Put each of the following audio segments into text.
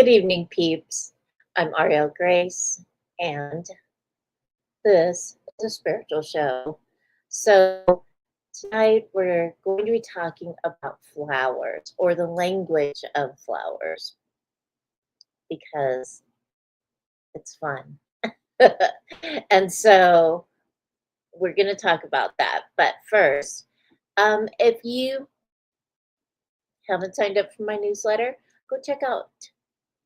Good evening, peeps. I'm Auriel Grace, and this is a spiritual show. So, tonight we're going to be talking about flowers or the language of flowers because it's fun. And so, we're going to talk about that. But first, if you haven't signed up for my newsletter, go check out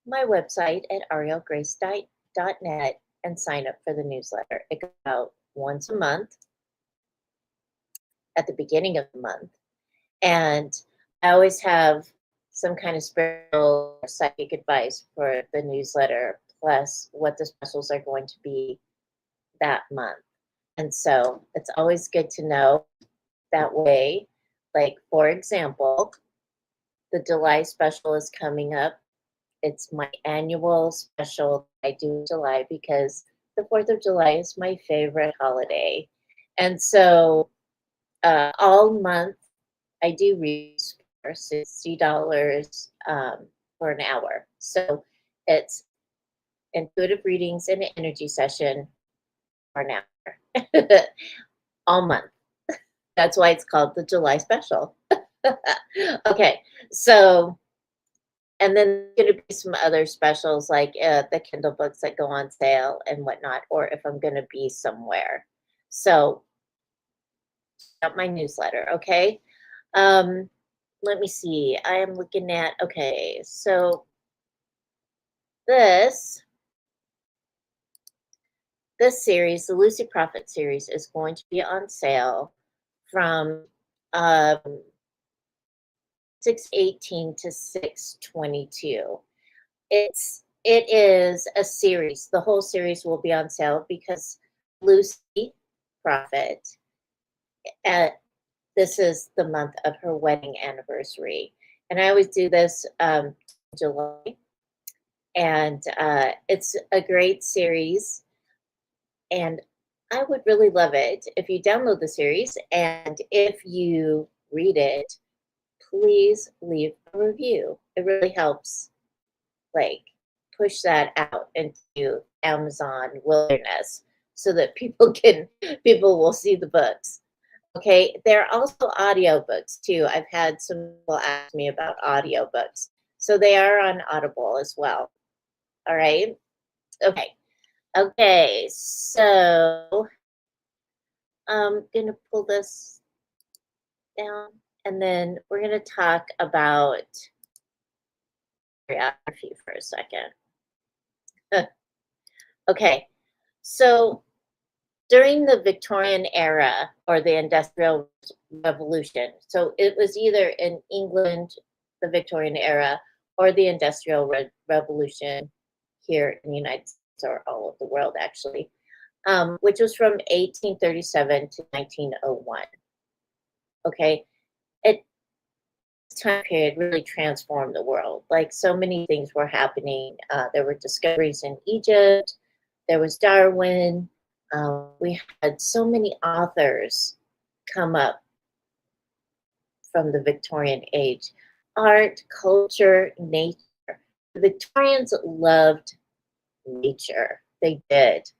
my website at aurielgrace.net and sign up for the newsletter. It goes out once a month at the beginning of the month. And I always have some kind of spiritual or psychic advice for the newsletter, plus what the specials are going to be that month. And so it's always good to know that way. Like, for example, the July special is coming up. It's my annual special I do in July because the 4th of July is my favorite holiday. And so all month I do reads for $60 for an hour. So it's intuitive readings and an energy session for an hour all month. That's why it's called the July special. Okay, so and then there's going to be some other specials like the Kindle books that go on sale and whatnot, or if I'm going to be somewhere. So, up my newsletter, okay? Let me see. I am looking at, okay, so this series, the Lucy Prophet series, is going to be on sale from 6/18 to 6/22. It is a series. The whole series will be on sale because Lucy Prophet, this is the month of her wedding anniversary. And I always do this July. And it's a great series. And I would really love it if you download the series and if you read it, please leave a review. It really helps, like, push that out into Amazon wilderness so that people will see the books. Okay, there are also audiobooks too. I've had some people ask me about audiobooks. So they are on Audible as well. All right. Okay, so I'm gonna pull this down and then we're gonna talk about choreography for a second. Okay, so during the Victorian era or the Industrial Revolution, so it was either in England, the Victorian era, or the Industrial Revolution here in the United States or all over the world, actually, which was from 1837 to 1901. Okay, this time period really transformed the world. Like, so many things were happening. There were discoveries in Egypt. There was Darwin. We had so many authors come up from the Victorian age. Art, culture, nature. The Victorians loved nature. They did.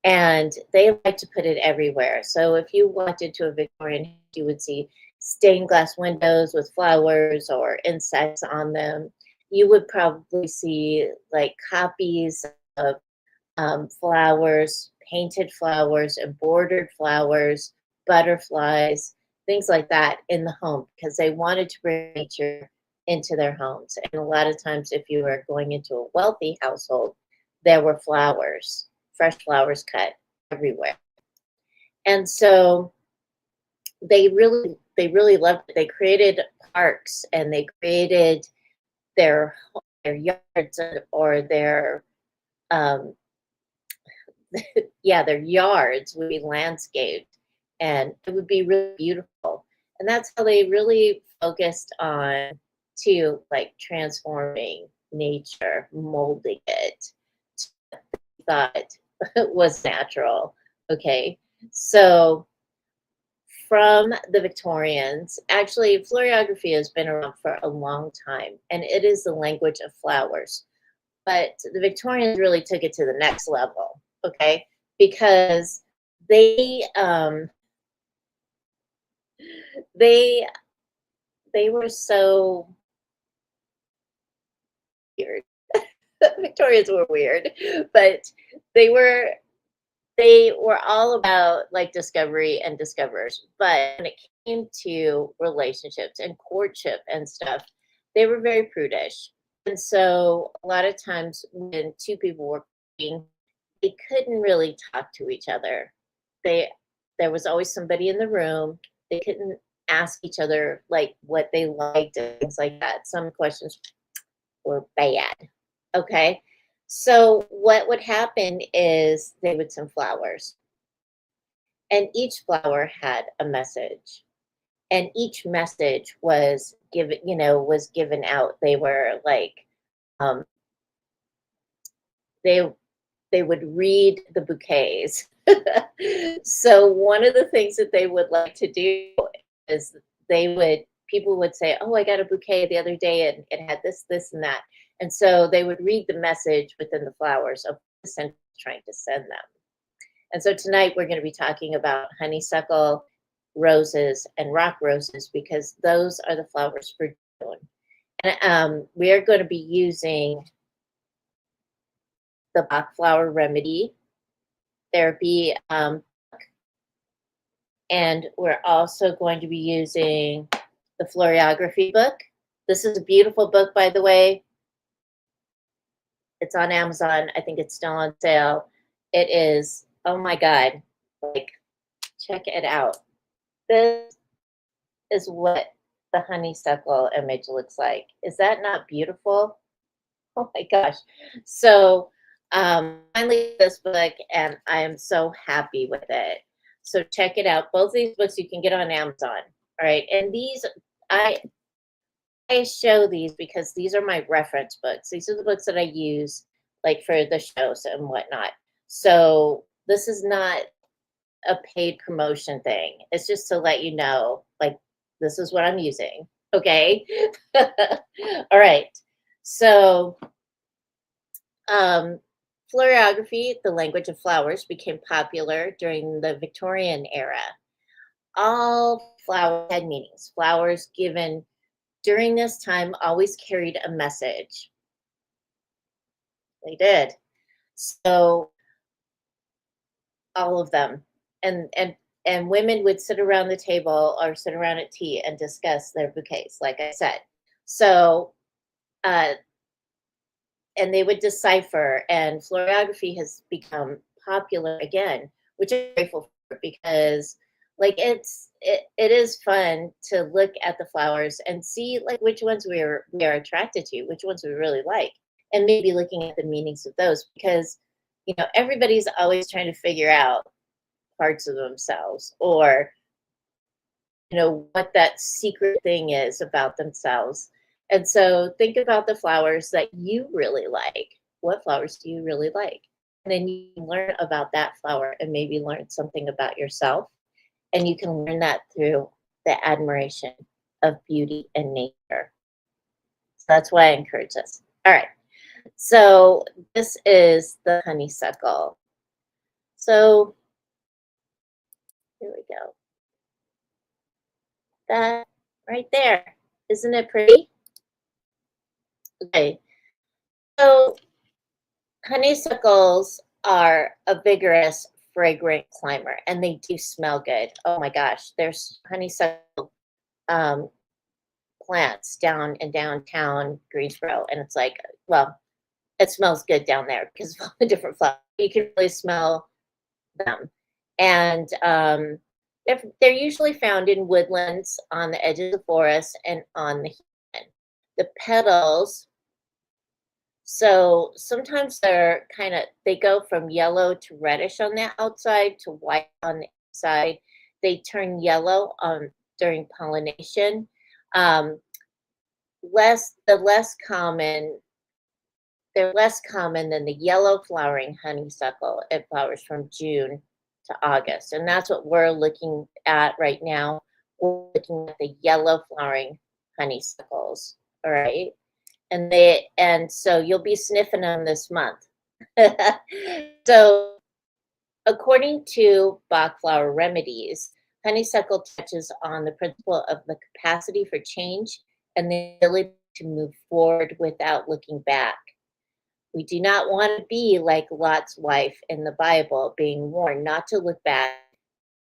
And they liked to put it everywhere. So if you walked into a Victorian, you would see stained glass windows with flowers or insects on them. You would probably see like copies of flowers, painted flowers, embroidered flowers, butterflies, things like that in the home because they wanted to bring nature into their homes. And a lot of times, if you were going into a wealthy household, there were flowers, fresh flowers cut everywhere. And so they really loved it. They created parks and they created their yards or their their yards would be landscaped and it would be really beautiful. And that's how they really focused on to like transforming nature, molding it to what they thought was natural. Okay, so from the Victorians, actually, floriography has been around for a long time, and it is the language of flowers. but the Victorians really took it to the next level, okay? Because they they they were so weird. Victorians were weird, but they were they were all about like discovery and discoverers. But when it came to relationships and courtship and stuff, they were very prudish. And so a lot of times when two people were dating, they couldn't really talk to each other. They There was always somebody in the room. They couldn't ask each other like what they liked and things like that. Some questions were bad. Okay. So what would happen is they would send flowers, and each flower had a message. And each message was given out. They were like, um, they they would read the bouquets. So one of the things that they would like to do is people would say, "Oh, I got a bouquet the other day and it had this, this, and that." And so they would read the message within the flowers of the scent trying to send them. And so tonight we're going to be talking about honeysuckle, roses, and rock roses because those are the flowers for June. And we are going to be using the Bach Flower Remedy Therapy, and we're also going to be using the Floriography book. This is a beautiful book, by the way. It's on Amazon. I think it's still on sale. It is, oh my God, like, check it out. This is what the honeysuckle image looks like. Is that not beautiful? Oh my gosh. So finally this book, and I am so happy with it. So check it out. Both these books you can get on Amazon. All right. And these, I show these because these are my reference books. These are the books that I use like for the shows and whatnot. So this is not a paid promotion thing. It's just to let you know, like, this is what I'm using. Okay. All right. So, floriography, the language of flowers, became popular during the Victorian era. All flowers had meanings. Flowers given during this time always carried a message. They did. So all of them. And women would sit around the table or sit around at tea and discuss their bouquets, like I said. So uh, and they would decipher, and floriography has become popular again, which I'm grateful for because like it is fun to look at the flowers and see like which ones we are attracted to, which ones we really like, and maybe looking at the meanings of those because everybody's always trying to figure out parts of themselves, or what that secret thing is about themselves. And so think about the flowers that you really like. What flowers do you really like? And then you can learn about that flower and maybe learn something about yourself. And you can learn that through the admiration of beauty and nature. So that's why I encourage this. All right. So this is the honeysuckle. So here we go. That right there. Isn't it pretty? Okay. So honeysuckles are a vigorous, fragrant climber, and they do smell good. Oh my gosh, there's honeysuckle um, plants down in downtown Greensboro, and it's like, well, it smells good down there because of all the different flowers. You can really smell them, and they're usually found in woodlands on the edges of the forest and on the heath. The petals. So sometimes they go from yellow to reddish on the outside to white on the inside. They turn yellow during pollination. Um, the less common, they're less common than the yellow flowering honeysuckle. It flowers from June to August. And that's what we're looking at right now. We're looking at the yellow flowering honeysuckles. All right. And so you'll be sniffing them this month. So according to Bach Flower Remedies, honeysuckle touches on the principle of the capacity for change and the ability to move forward without looking back. We do not want to be like Lot's wife in the Bible, being warned not to look back,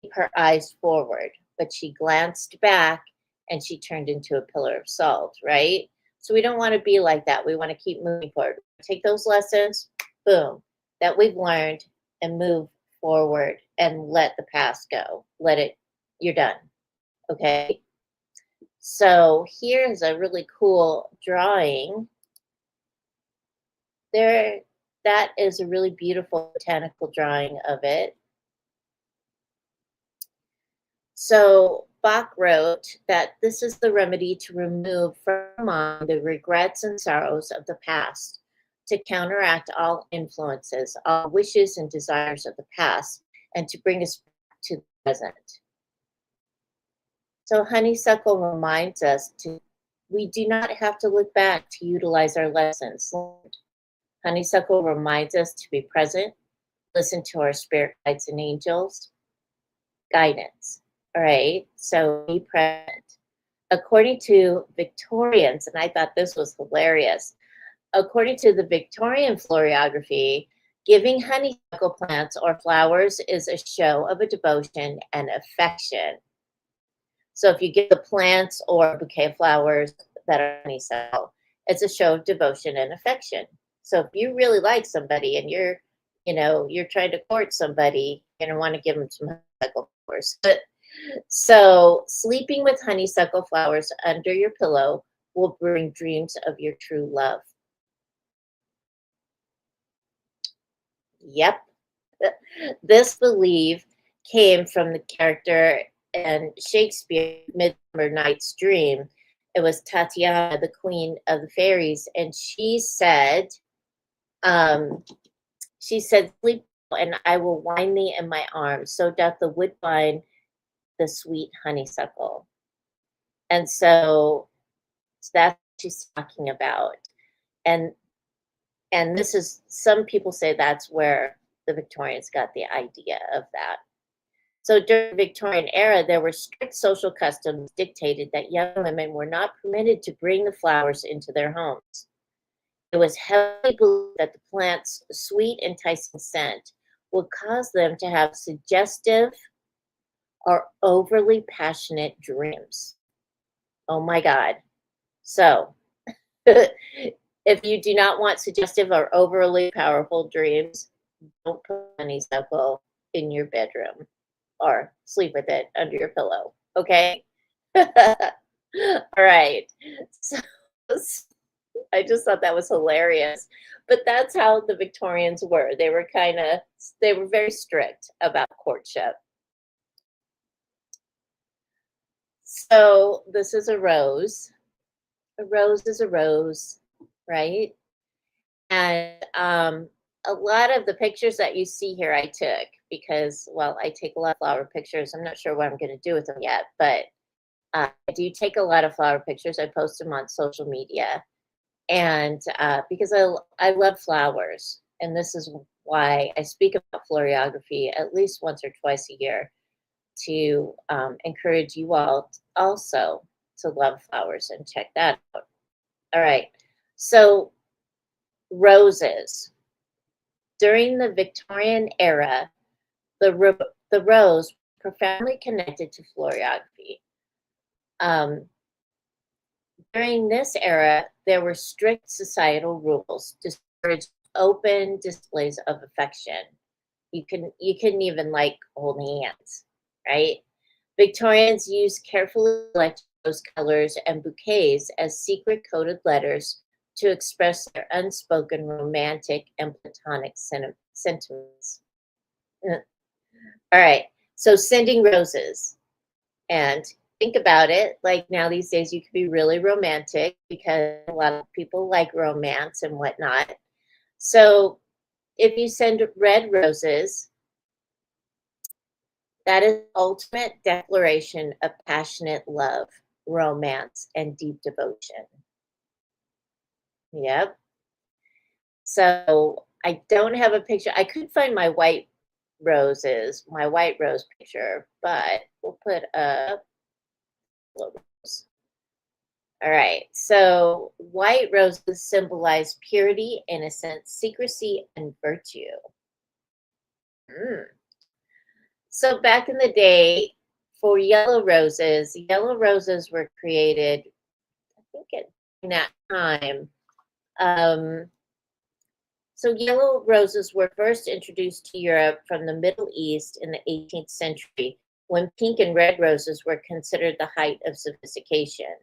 keep her eyes forward. But she glanced back and she turned into a pillar of salt, right? So we don't want to be like that. We want to keep moving forward. Take those lessons, boom, that we've learned and move forward and let the past go. Let it, you're done. Okay. So here's a really cool drawing. There, that is a really beautiful botanical drawing of it. So Bach wrote that this is the remedy to remove from mind the regrets and sorrows of the past, to counteract all influences, all wishes and desires of the past, and to bring us back to the present. So honeysuckle reminds us we do not have to look back to utilize our lessons learned. Honeysuckle reminds us to be present, listen to our spirit guides and angels, guidance. All right, so be present. According to Victorians, and I thought this was hilarious, according to the Victorian Floriography, giving honeysuckle plants or flowers is a show of a devotion and affection. So if you give the plants or a bouquet of flowers that are honeysuckle, it's a show of devotion and affection. So if you really like somebody and you're trying to court somebody, you're going to want to give them some honeysuckle flowers. So sleeping with honeysuckle flowers under your pillow will bring dreams of your true love. Yep. This belief came from the character in Shakespeare Midsummer Night's Dream. It was Tatiana, the queen of the fairies, and she said, sleep and I will wind thee in my arms. So doth the woodbine the sweet honeysuckle. And so that's what she's talking about. And this is, some people say that's where the Victorians got the idea of that. So during the Victorian era, there were strict social customs dictated that young women were not permitted to bring the flowers into their homes. It was heavily believed that the plant's sweet, enticing scent would cause them to have suggestive or overly passionate dreams. Oh my God. So if you do not want suggestive or overly powerful dreams, don't put honeysuckle in your bedroom or sleep with it under your pillow. Okay. All right. So I just thought that was hilarious. But that's how the Victorians were. They were very strict about courtship. So this is a rose. A rose is a rose, right? And a lot of the pictures that you see here I took because, well, I take a lot of flower pictures. I'm not sure what I'm going to do with them yet, but I do take a lot of flower pictures. I post them on social media. And because I love flowers. And this is why I speak about floriography at least once or twice a year to encourage you all also to love flowers and check that out. All right. So roses. During the Victorian era, the rose profoundly connected to floriography. During this era, there were strict societal rules to discourage open displays of affection. You couldn't even like hold hands, right? Victorians used carefully selected rose colors and bouquets as secret coded letters to express their unspoken romantic and platonic sentiments. All right, so sending roses. And think about it, like now these days you could be really romantic because a lot of people like romance and whatnot. So if you send red roses, that is ultimate declaration of passionate love, romance, and deep devotion. Yep. So I don't have a picture. I could find my white rose picture, but we'll put up little rose. All right. So white roses symbolize purity, innocence, secrecy, and virtue. Mm. So back in the day, for yellow roses were created, I think at that time. Um, so yellow roses were first introduced to Europe from the Middle East in the 18th century, when pink and red roses were considered the height of sophistication.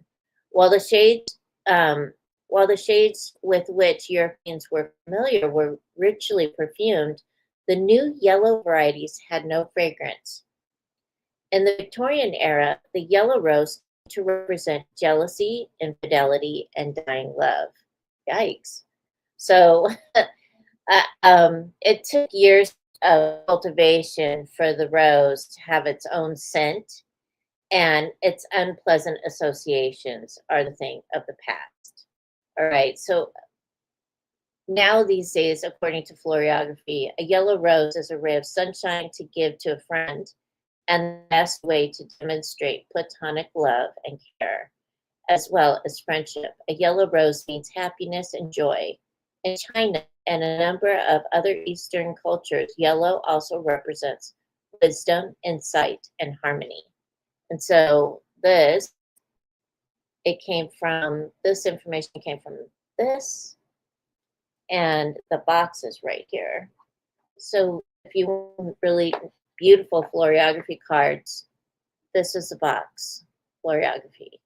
While the shades, while the shades with which Europeans were familiar were richly perfumed, the new yellow varieties had no fragrance. In the Victorian era, the yellow rose to represent jealousy, infidelity, and dying love. Yikes. So it took years of cultivation for the rose to have its own scent, and its unpleasant associations are the thing of the past. All right. So now, these days, according to Floriography, a yellow rose is a ray of sunshine to give to a friend and the best way to demonstrate platonic love and care, as well as friendship. A yellow rose means happiness and joy. In China and a number of other Eastern cultures, yellow also represents wisdom, insight, and harmony. And so this information came from this, and the box is right here. So if you want really beautiful floriography cards, this is the box, Floriography.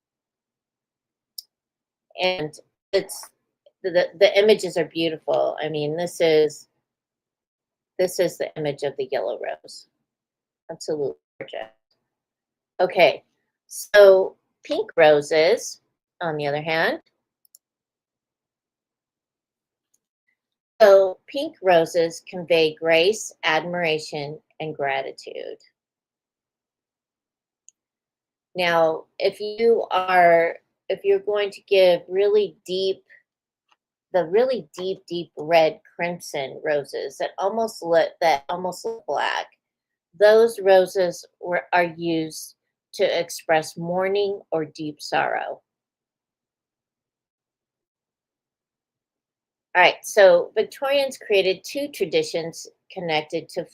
And it's the images are beautiful. I mean, this is the image of the yellow rose. Absolutely gorgeous. Okay, so pink roses, on the other hand. So pink roses convey grace, admiration, and gratitude. Now, if you're going to give the really deep red crimson roses that almost look black, those roses are used to express mourning or deep sorrow. All right, so Victorians created two traditions connected to the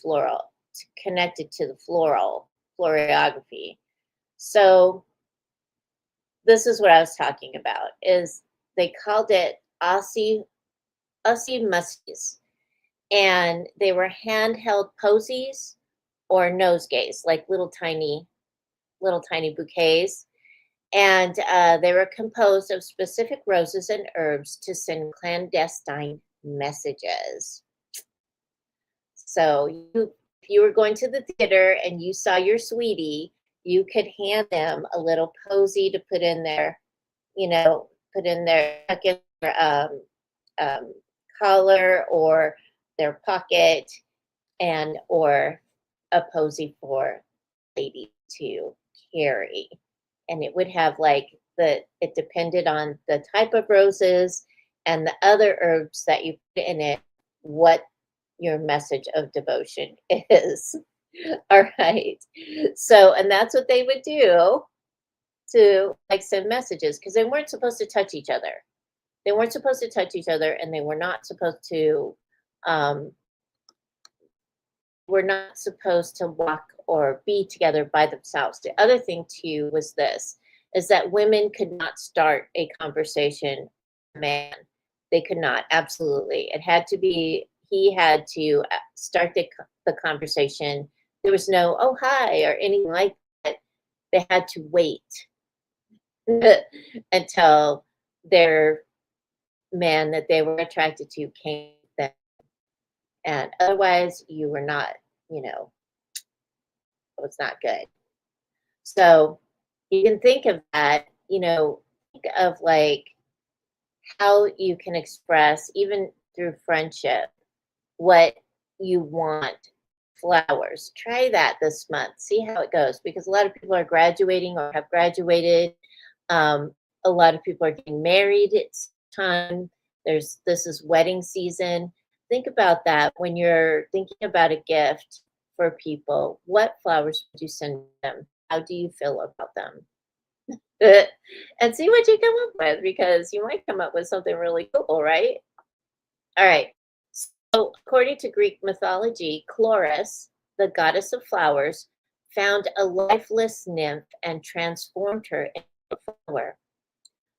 floriography. So this is what I was talking about. Is they called it Aussie muskies, and they were handheld posies or nosegays, like little tiny bouquets. And they were composed of specific roses and herbs to send clandestine messages. So if you were going to the theater and you saw your sweetie, you could hand them a little posy to put in their, tuck in their collar or their pocket, or a posy for lady to carry. And it would have it depended on the type of roses and the other herbs that you put in it, what your message of devotion is. All right. So, and that's what they would do to send messages, because they weren't supposed to touch each other. They weren't supposed to touch each other, and they were not supposed to walk or be together by themselves. The other thing too was is that women could not start a conversation with a man. They could not, absolutely. It had to be, he had to start the conversation. There was no, oh, hi, or anything like that. They had to wait until their man that they were attracted to came to them. And otherwise, you were not, it was not good. So you can think of that, think of how you can express, even through friendship, what you want. Flowers. Try that this month. See how it goes, because a lot of people are graduating or have graduated. A lot of people are getting married. It's time. This is wedding season. Think about that when you're thinking about a gift for people. What flowers would you send them? How do you feel about them? And see what you come up with, because you might come up with something really cool, right? All right. So, according to Greek mythology, Chloris, the goddess of flowers, found a lifeless nymph and transformed her into a flower.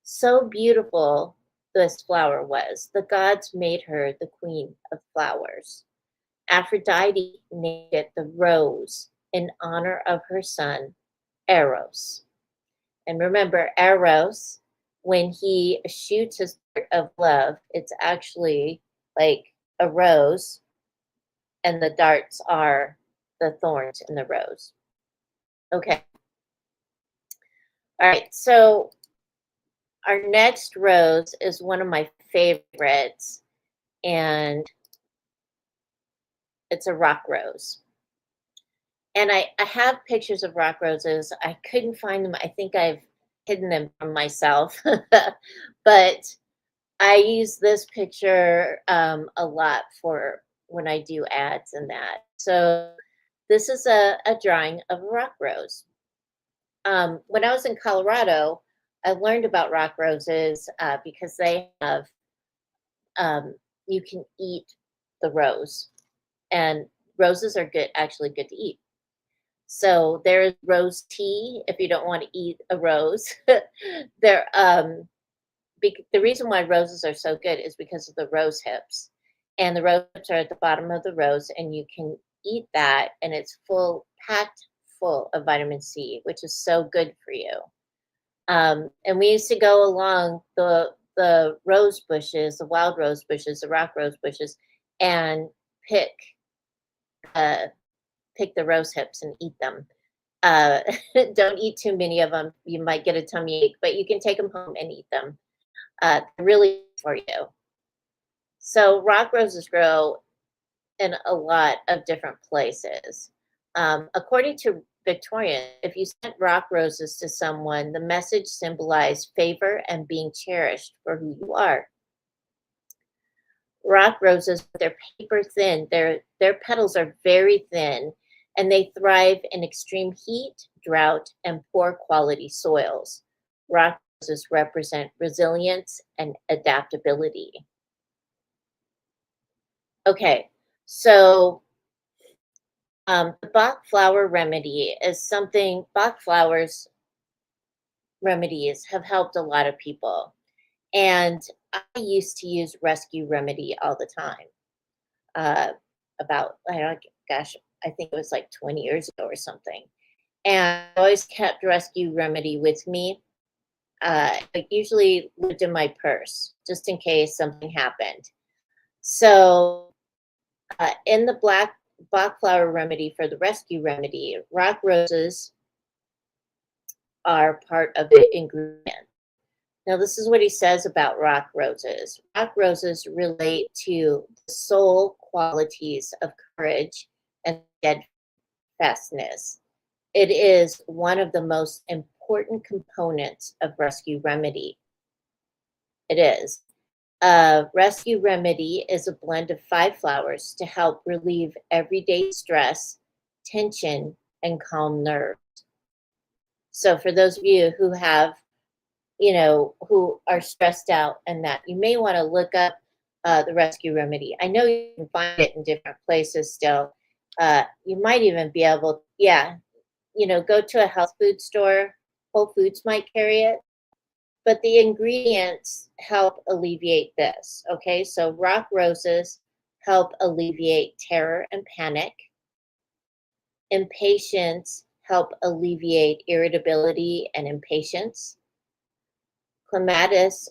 So beautiful this flower was, the gods made her the queen of flowers. Aphrodite named it the rose in honor of her son, Eros. And remember, Eros, when he shoots his dart of love, it's actually like a rose, and the darts are the thorns in the rose. Okay. All right. So our next rose is one of my favorites, and it's a rock rose. And I have pictures of rock roses. I couldn't find them. I think I've hidden them from myself. But I use this picture a lot for when I do ads and that. So this is a drawing of a rock rose. When I was in Colorado, I learned about rock roses because they have, you can eat the rose, and roses are good, actually good to eat. So there's rose tea if you don't want to eat a rose. there, the reason why roses are so good is because of the rose hips, and the rose hips are at the bottom of the rose, and you can eat that, and it's packed full of vitamin C, which is so good for you. And we used to go along the rose bushes, the wild rose bushes, the rock rose bushes, and pick uh, pick the rose hips and eat them. Uh, don't eat too many of them; you might get a tummy ache. But you can take them home and eat them. Really for you. So rock roses grow in a lot of different places. According to Victorian, if you sent rock roses to someone, the message symbolized favor and being cherished for who you are. Rock roses, they're paper thin. Their petals are very thin, and they thrive in extreme heat, drought, and poor quality soils. Rock roses represent resilience and adaptability. Okay, so the Bach flower remedy is something. Bach flowers remedies have helped a lot of people, and I used to use Rescue Remedy all the time. Uh, about, I don't, gosh, I think it was like 20 years ago or something. And I always kept Rescue Remedy with me. It usually lived in my purse just in case something happened. So in the Bach flower remedy for the Rescue Remedy, rock roses are part of the ingredient. Now, this is what he says about rock roses. Rock roses relate to the soul qualities of courage and steadfastness. It is one of the most important components of Rescue Remedy. It is. Rescue Remedy is a blend of 5 flowers to help relieve everyday stress, tension, and calm nerves. So, for those of you who have, who are stressed out and that, you may want to look up the Rescue Remedy. I know you can find it in different places still. You might even be able, go to a health food store. Whole Foods might carry it. But the ingredients help alleviate this. Okay, so rock roses help alleviate terror and panic. Impatience help alleviate irritability and impatience. Clematis,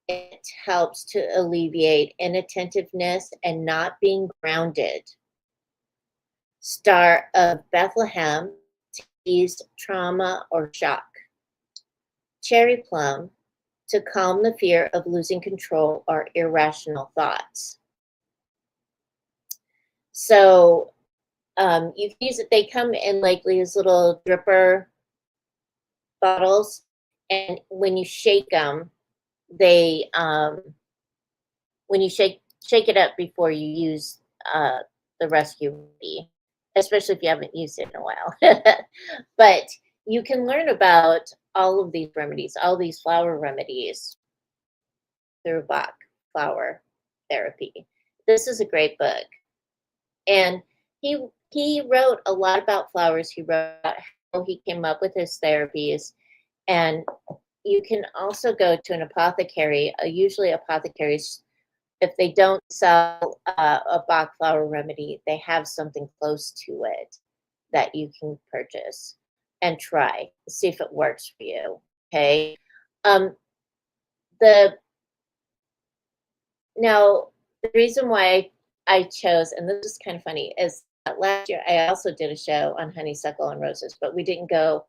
it helps to alleviate inattentiveness and not being grounded. Star of Bethlehem to ease trauma or shock. Cherry plum to calm the fear of losing control or irrational thoughts. So you can use it. They come in like these little dripper bottles, and when you shake them, they when you shake it up before you use the rescue remedy, especially if you haven't used it in a while. But you can learn about all of these remedies, all these flower remedies through Bach flower therapy. This is a great book. And he wrote a lot about flowers. He wrote about how he came up with his therapies. And you can also go to an apothecary. Usually apothecaries, if they don't sell a Bach flower remedy, they have something close to it that you can purchase and try, see if it works for you. Okay. Um, the Now, the reason why I chose, and this is kind of funny, is that last year I also did a show on honeysuckle and roses, but we didn't go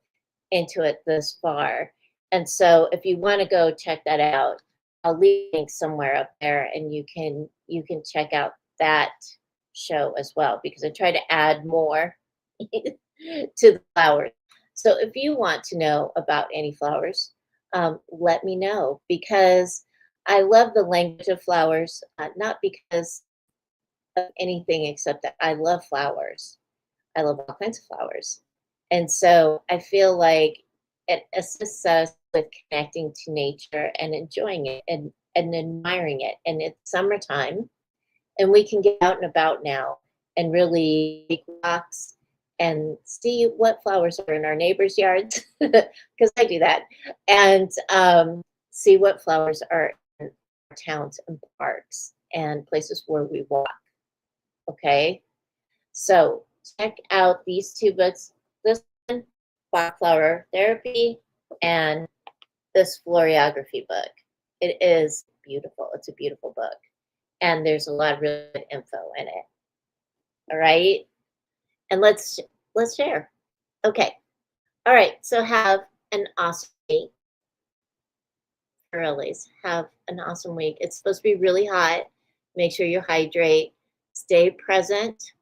into it this far. And so if you want to go check that out, I'll leave a link somewhere up there and you can check out that show as well, because I try to add more to the flowers. So if you want to know about any flowers, let me know, because I love the language of flowers, not because of anything except that I love flowers. I love all kinds of flowers. And so I feel like it assists us with connecting to nature and enjoying it and admiring it. And it's summertime, and we can get out and about now and really take walks and see what flowers are in our neighbors' yards, because I do that, and see what flowers are in our towns and parks and places where we walk. Okay, so check out these two books. This one, Bach Flower Therapy, and this Floriography book. It is beautiful. It's a beautiful book, and there's a lot of really good info in it. All right, and let's share. Okay, all right. So have an awesome week, girlies. Have an awesome week. It's supposed to be really hot. Make sure you hydrate. Stay present.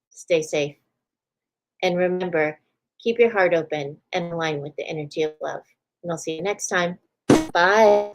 Stay safe. And remember, keep your heart open and align with the energy of love. And I'll see you next time. Bye.